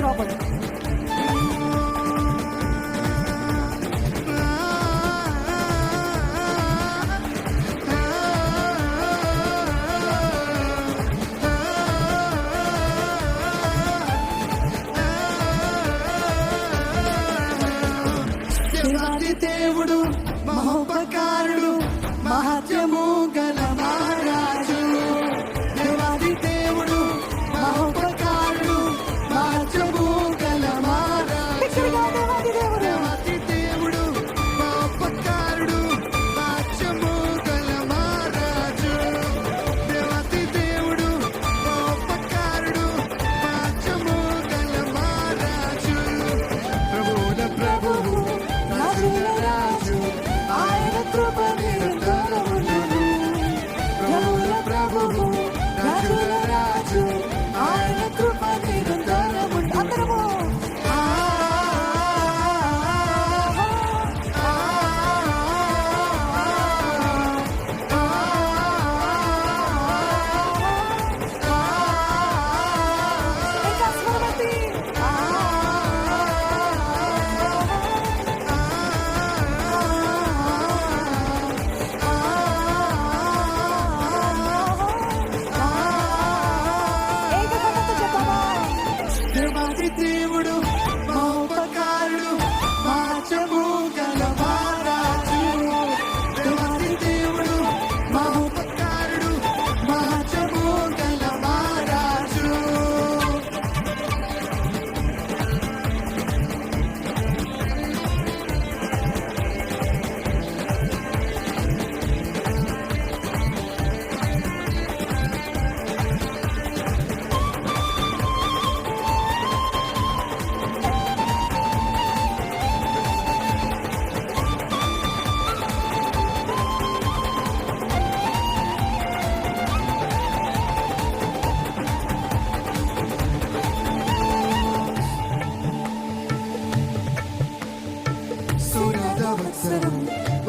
లోపల. దేవుడు మహోపకారుడు మహత్యము గల మహారాజు. దేవాది దేవుడు మహోపకారుడు మహత్యము గల మహారాజు. దేవాది దేవుడు మహోపకారుడు మహత్యము గల మహారాజు. దేవాది దేవుడు మహోపకారుడు మహత్యము గల మహారాజు. ప్రభువుల ప్రభువు రాజు ఆయన కృప నిరంతరముండును. ప్రభువుల ప్రభువు రాజుల రాజు ఆయన కృప నిరంతరముండును. అందరము దేవుడు మహోపకారుడు మహత్యము గల మహారాజు. దేవాది దేవుడు మహోపకారుడు మహత్యము గల మహారాజు.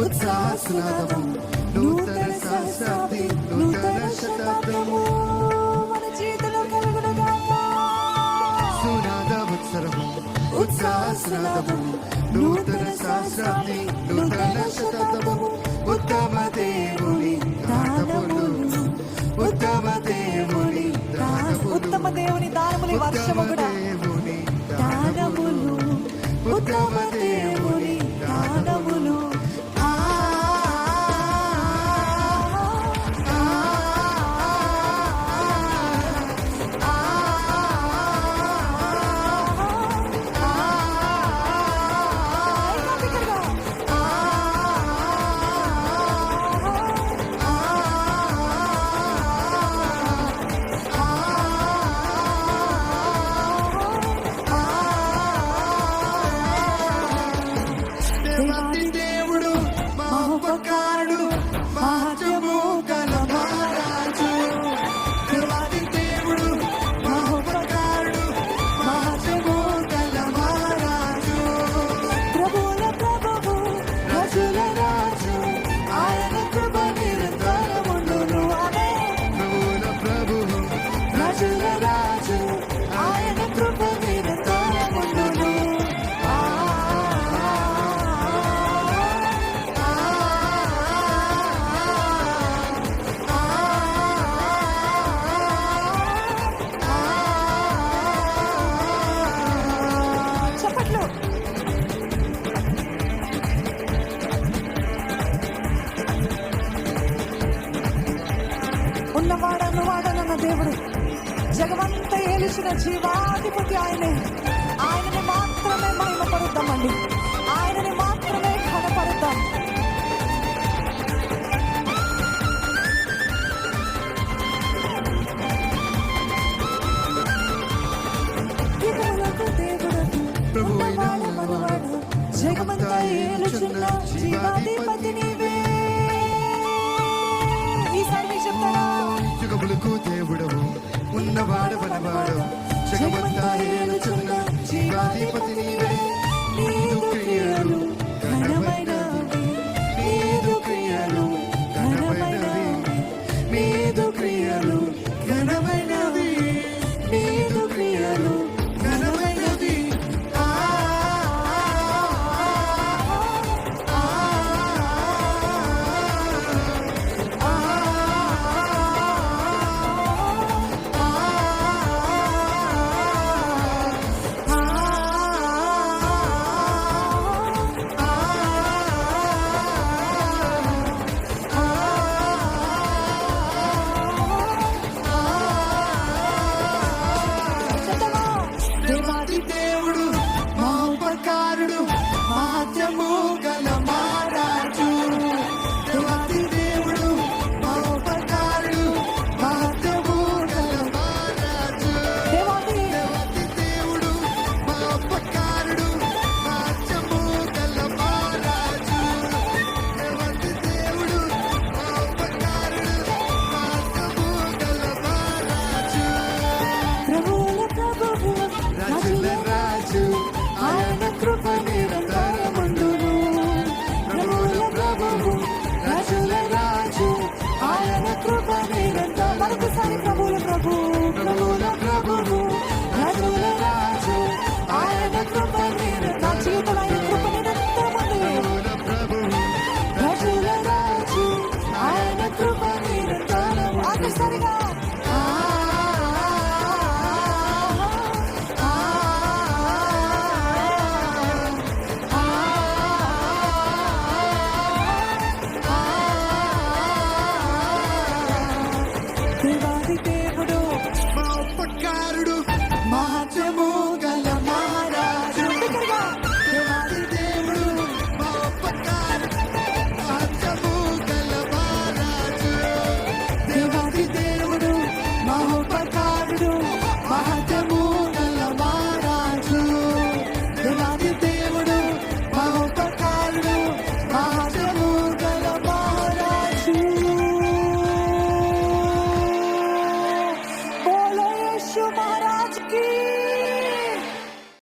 ఉత్సాహస్నాదము నూతన సహస్రాబ్ది నూతన శతాబ్దము మన జీవితంలో కలుగునుగాక. సునాద ఉత్సరము ఉత్సాహస్నాదము నూతన సహస్రాబ్ది నూతన శతాబ్దము. ఉత్తమ దేవుని దానములు ఉత్తమ దేవుని దానములు ఉత్తమ దేవుని దానములు వర్షము కూడా దానములు ఉత్తమ దేవుని దానములు. దేవాది దేవుడు మహోపకారుడు మహత్యము గల మహారాజు. దేవాది దేవుడు మహోపకారుడు మహత్యము గల మహారాజు. ప్రభువుల ప్రభువు రాజుల రాజు ఆయన కృప నిరంతరముండును. ప్రభువుల ప్రభువు రాజుల రాజు ఆయన కృప నిరంతరముండును. చప్పట్లు. ఉన్నవాడను వాడనన్న దేవుడు జగమంతా ఏలిచిన జీవాధిపతి ఆయనే. ఆయనని మాత్రమే మహిమపరుద్దామండి. ఆయనని మాత్రమే ఘనపరుద్దాం. యుగములకు దేవుడకు ఉన్నవాడ మనవాడు జగమంతా ఏలుచున్న జీవాధిపతి నీవే. ఈసారి మీరు చెప్తారా? యుగములకు దేవుడవు ఉన్నవాడు మనవాడు జగమంతా ఏలుచున్న జీవాధిపతి